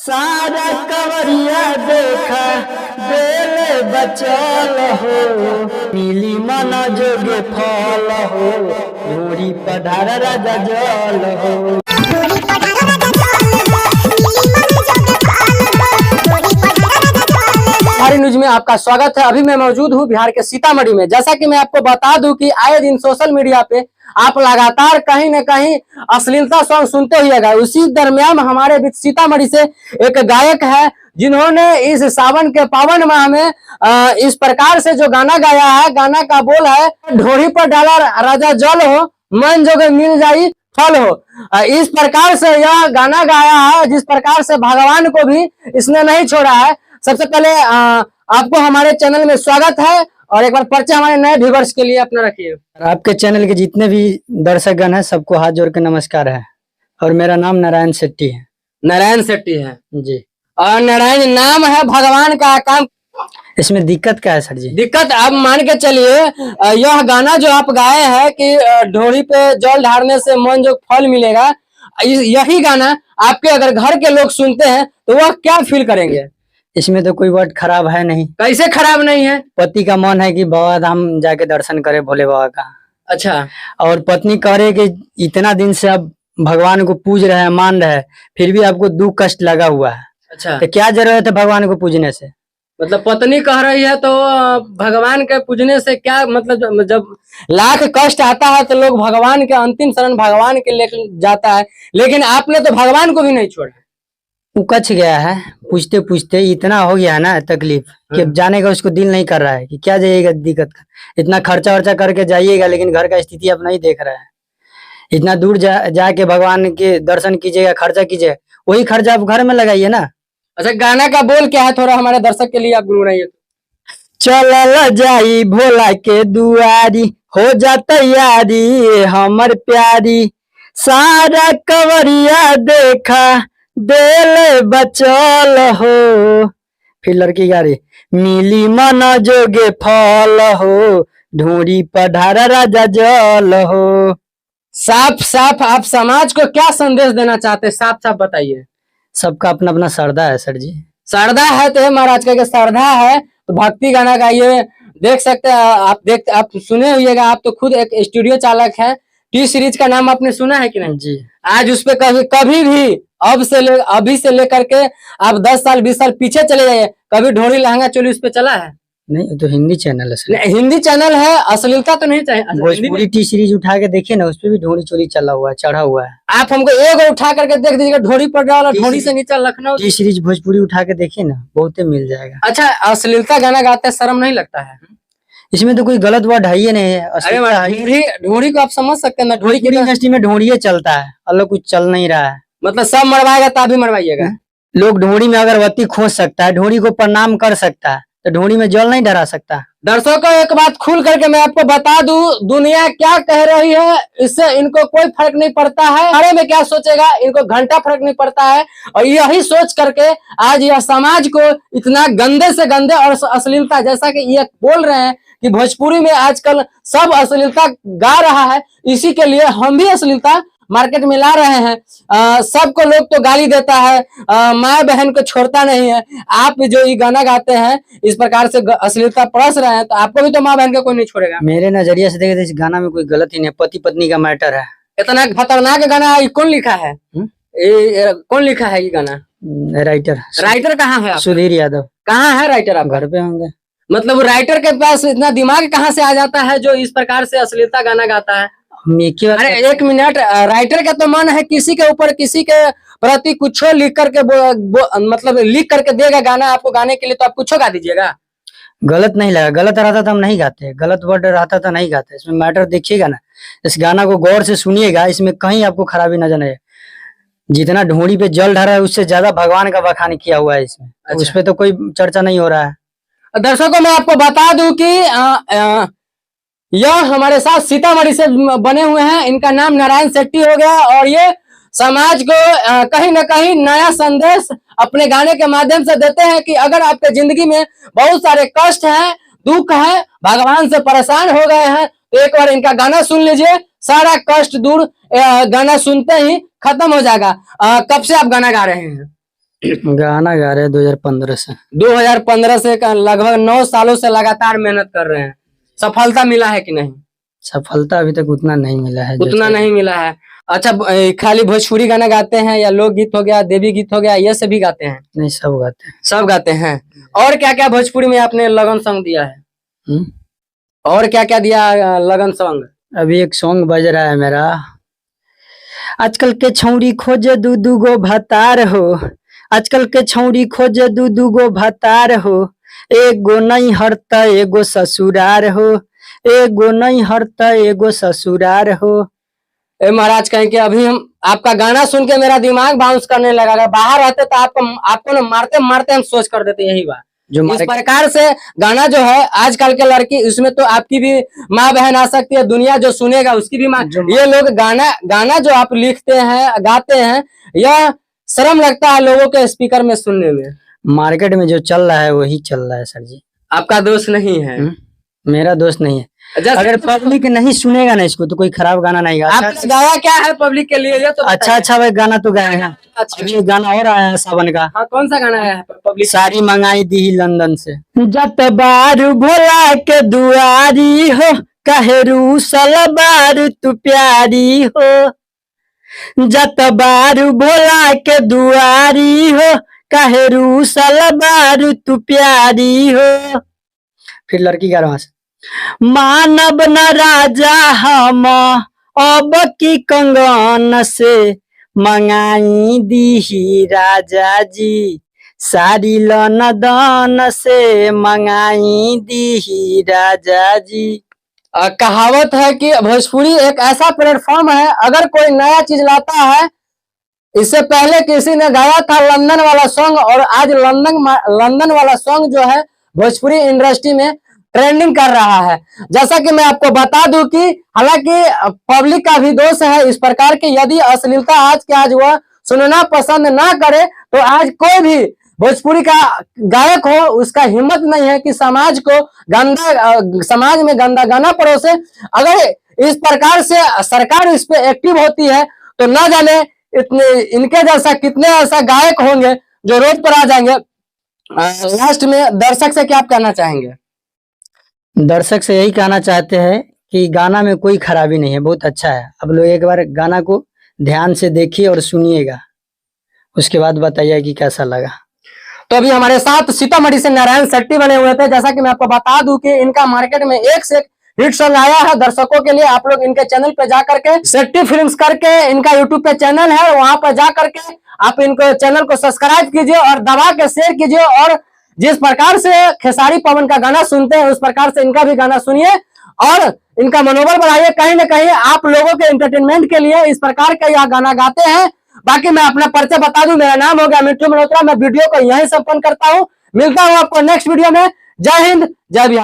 सारा कवरिया देखा बेले बचल हो, मिली मन जोगे फल हो, ढोरी पधार राजा जल हो। बिहारी न्यूज में आपका स्वागत है। अभी मैं मौजूद हूँ बिहार के सीतामढ़ी में। जैसा कि मैं आपको बता दूं कि आए दिन सोशल मीडिया पे आप लगातार कहीं न कहीं अश्लीलता सॉन्ग सुनते हुए उसी दरमियान हमारे बीच सीतामढ़ी से एक गायक है जिन्होंने इस सावन के पावन माह में इस प्रकार से जो गाना गाया है। गाना का बोल है, ढोरी पर डाला राजा जल हो, मन जोगे मिल जाई फल हो। इस प्रकार से यह गाना गाया है, जिस प्रकार से भगवान को भी इसने नहीं छोड़ा है। सबसे पहले आपको हमारे चैनल में स्वागत है और एक बार परिचय हमारे नए व्यूअर्स के लिए अपना रखिए। आपके चैनल के जितने भी दर्शकगण हैं सबको हाथ जोड़ के नमस्कार है। और मेरा नाम नारायण शेट्टी है। नारायण शेट्टी है जी। और नारायण नाम है भगवान का काम। इसमें दिक्कत क्या है सर जी? दिक्कत आप मान के चलिए, यह गाना जो आप गाए हैं कि ढोरी पे जल ढारने से मन जो फल मिलेगा, यही गाना आपके अगर घर के लोग सुनते हैं तो वह क्या फील करेंगे? इसमें तो कोई वर्ड खराब है नहीं। कैसे खराब नहीं है? पति का मन है कि बाबा धाम जाके दर्शन करे भोले बाबा का। अच्छा। और पत्नी कह रही कि इतना दिन से आप भगवान को पूज रहे हैं, मान रहे हैं, फिर भी आपको दुख कष्ट लगा हुआ है। अच्छा, तो क्या जरूरत है भगवान को पूजने से? मतलब पत्नी कह रही है तो भगवान के पूजने से क्या मतलब? जब लाख कष्ट आता है तो लोग भगवान के अंतिम शरण भगवान के लेकर जाता है, लेकिन आपने तो भगवान को भी नहीं छोड़ा। उकछ गया है, पूछते पूछते इतना हो गया है ना तकलीफ कि अब जाने का उसको दिल नहीं कर रहा है कि क्या जाइएगा दिक्कत का। इतना खर्चा वर्चा करके जाइएगा लेकिन घर का स्थिति आप नहीं देख रहा है। इतना दूर जाके भगवान के दर्शन कीजिएगा, खर्चा कीजिएगा, वही खर्चा आप घर में लगाइए ना। अच्छा, गाना का बोल क्या है थोड़ा हमारे दर्शक के लिए आप गुनगुनाइए। चल जाई भोला के दुआरी, हो जा तैयारी हमर प्यारी, सारा कवरिया देखा दिल बचल हो। फिर लड़की गा रही, मिली मन जोगे फल हो, ढोरी पधार राजा जल हो। साफ साफ आप समाज को क्या संदेश देना चाहते हैं? साफ साफ बताइए। सबका अपना अपना श्रद्धा है सर जी। श्रद्धा है तो महाराज का श्रद्धा है तो भक्ति गाना गाइए। देख सकते हैं आप सुने हुएगा, आप तो खुद एक स्टूडियो चालक है। टी सीरीज का नाम आपने सुना है कि नहीं जी। आज उस पे कभी भी अभी से लेकर के आप 10 साल 20 साल पीछे चले जाइए, कभी ढोरी लहंगा चोली उस पे चला है? नहीं, तो हिंदी चैनल है सर। हिंदी चैनल है, अश्लीलता तो नहीं चाहिए। भोजपुरी टी सीरीज उठा के देखिए ना, उसपे भी ढोरी चोरी चला हुआ है, चढ़ा हुआ है। आप हमको एक उठा करके देख दीजिएगा, ढोरी पर डाला, ढोरी से नीचे लखनऊ। टी सीरीज भोजपुरी उठा के देखिए ना, बहुते मिल जाएगा। अच्छा, अश्लीलता गाना गाते शर्म नहीं लगता है? इसमें तो कोई गलत वर्ड है ही नहीं है। अरे ढोरी को आप समझ सकते हैं ना, ढोरी की इंडस्ट्री में ढोरी चलता है, अलग कुछ चल नहीं रहा है। मतलब सब मरवाएगा तब भी मरवाइएगा। लोग ढोरी में अगरबत्ती खोज सकता है, ढोरी को प्रणाम कर सकता है, तो ढोरी में जल नहीं डरा सकता। दर्शकों एक बात खुल करके मैं आपको बता दूं, दुनिया क्या कह रही है इससे इनको कोई फर्क नहीं पड़ता है। बारे में क्या सोचेगा इनको घंटा फर्क नहीं पड़ता है। और यही सोच करके आज यह समाज को इतना गंदे से गंदे और अश्लीलता, जैसा कि ये बोल रहे हैं कि भोजपुरी में आजकल सब अश्लीलता गा रहा है, इसी के लिए हम भी अश्लीलता मार्केट में ला रहे हैं। सबको लोग तो गाली देता है, माँ बहन को छोड़ता नहीं है। आप जो ये गाना गाते हैं इस प्रकार से अश्लीलता परोस रहे हैं तो आपको भी तो माँ बहन को कोई नहीं छोड़ेगा। मेरे नजरिए से देखे तो इस गाना में कोई गलत ही नहीं, पति पत्नी का मैटर है। इतना खतरनाक गाना है, कौन लिखा है? कौन लिखा है ये गाना? राइटर कहाँ है? सुधीर यादव। कहाँ है राइटर? आप घर पे होंगे। मतलब राइटर के पास इतना दिमाग कहाँ से आ जाता है जो इस प्रकार से अश्लीलता गाना गाता है? अरे एक मिनट, राइटर का तो मन है किसी के ऊपर किसी के प्रति कुछ लिख करके मतलब लिख करके देगा गाना आपको गाने के लिए, तो आप कुछ गा दीजिएगा। गलत नहीं लगा, गलत रहता तो हम नहीं गाते, गलत वर्ड रहता तो नहीं गाते। इसमें मैटर देखिएगा ना, इस गाना को गौर से सुनिएगा, इसमें कहीं आपको खराबी नजर नहीं। जितना ढोरी पे जल ढारा है उससे ज्यादा भगवान का बखान किया हुआ है इसमें। अच्छा। उस पे तो कोई चर्चा नहीं हो रहा है। दर्शकों मैं आपको बता दूं कि यह हमारे साथ सीतामढ़ी से बने हुए हैं, इनका नाम नारायण शेट्टी हो गया और ये समाज को कहीं ना कहीं नया संदेश अपने गाने के माध्यम से देते हैं कि अगर आपके जिंदगी में बहुत सारे कष्ट हैं, दुख है, भगवान से परेशान हो गए हैं तो एक बार इनका गाना सुन लीजिए, सारा कष्ट दूर गाना सुनते ही खत्म हो जाएगा। कब से आप गाना गा रहे हैं? गाना गा रहे हैं 2015 से। 2015 से लगभग 9 सालों से लगातार मेहनत कर रहे हैं। सफलता मिला है कि नहीं? सफलता अभी तक उतना नहीं मिला है। उतना नहीं मिला है। अच्छा, खाली भोजपुरी गाना गाते हैं या लोकगीत हो गया, देवी गीत हो गया, ये सभी गाते हैं? नहीं, सब गाते हैं। सब गाते हैं। और क्या क्या भोजपुरी में आपने लगन सॉन्ग दिया है? और क्या क्या दिया लगन सॉन्ग? अभी एक सॉन्ग बज रहा है मेरा, आजकल के छौड़ी खोजे दू गो भतार हो, आजकल के छौड़ी खोजे दू गो भतार हो, एगो नहीं हरता एगो ससुरार हो, एगो नहीं हरता एगो ससुरार हो। ए महाराज, कहें कि अभी हम आपका गाना सुन के मेरा दिमाग बाउंस करने लगा। बाहर रहते तो आपको ना मारते मारते हम सोच कर देते यही बात। इस प्रकार से गाना जो है आजकल के लड़की, इसमें तो आपकी भी माँ बहन आ सकती है, दुनिया जो सुनेगा उसकी भी माँ। ये लोग गाना जो आप लिखते हैं गाते हैं, यह शर्म लगता है लोगों के स्पीकर में सुनने में। मार्केट में जो चल रहा है वही चल रहा है सर जी। आपका दोस्त नहीं है? मेरा दोस्त नहीं है। अगर पब्लिक नहीं सुनेगा ना इसको तो कोई खराब गाना नहीं गा। आपने गाया क्या है पब्लिक के लिए? ये तो अच्छा भाई गाना तो गाया है। अच्छा, ये गाना और आया है सावन का। हाँ, कौन सा गाना है पब्लिक? सारी मंगाई दी लंदन से। जत बार भोला के दुआरी हो, कहे रूसल बार तू प्यारी हो, जत बार भोला के दुआरी हो, कहे रूसल बार तू प्यारी हो। फिर लड़की गा रहा से, मानव न राजा हम अब की कंगन से, मंगाई दी राजा जी सारी लनदन से, मंगाई दी राजा जी। कहावत है कि भोजपुरी एक ऐसा प्लेटफॉर्म है, अगर कोई नया चीज लाता है, इससे पहले किसी ने गाया था लंदन वाला सॉन्ग, और आज लंदन वाला सॉन्ग जो है भोजपुरी इंडस्ट्री में ट्रेंडिंग कर रहा है। जैसा कि मैं आपको बता दूं कि हालांकि पब्लिक का भी दोष है इस प्रकार की, यदि अश्लीलता आज के आज वह सुनना पसंद ना करे तो आज कोई भी भोजपुरी का गायक हो उसका हिम्मत नहीं है कि समाज में गंदा गाना परोसे। अगर इस प्रकार से सरकार इस पे एक्टिव होती है तो ना जाने इतने इनके जैसा कितने ऐसा गायक होंगे जो रोड पर आ जाएंगे। लास्ट में दर्शक से क्या आप कहना चाहेंगे? दर्शक से यही कहना चाहते हैं कि गाना में कोई खराबी नहीं है, बहुत अच्छा है। अब लोग एक बार गाना को ध्यान से देखिए और सुनिएगा, उसके बाद बताइए कि कैसा लगा। तो अभी हमारे साथ सीतामढ़ी से नारायण शेट्टी बने हुए थे। जैसा कि मैं आपको बता दूं कि इनका मार्केट में एक से एक हिट सॉन्ग आया है दर्शकों के लिए। आप लोग इनके चैनल पे जा करके, शेट्टी फिल्म्स करके इनका यूट्यूब पे चैनल है, वहां पर जा करके आप इनको चैनल को सब्सक्राइब कीजिए और दबा के शेयर कीजिए। और जिस प्रकार से खेसारी पवन का गाना सुनते हैं उस प्रकार से इनका भी गाना सुनिए और इनका मनोबल बढ़ाइए। कहीं ना कहीं आप लोगों के एंटरटेनमेंट के लिए इस प्रकार का यह गाना गाते हैं। बाकी मैं अपना परिचय बता दूं, मेरा नाम हो गया मिट्टू मल्होत्रा। मैं वीडियो को यहीं संपन्न करता हूं। मिलता हूं आपको नेक्स्ट वीडियो में। जय हिंद, जय बिहार।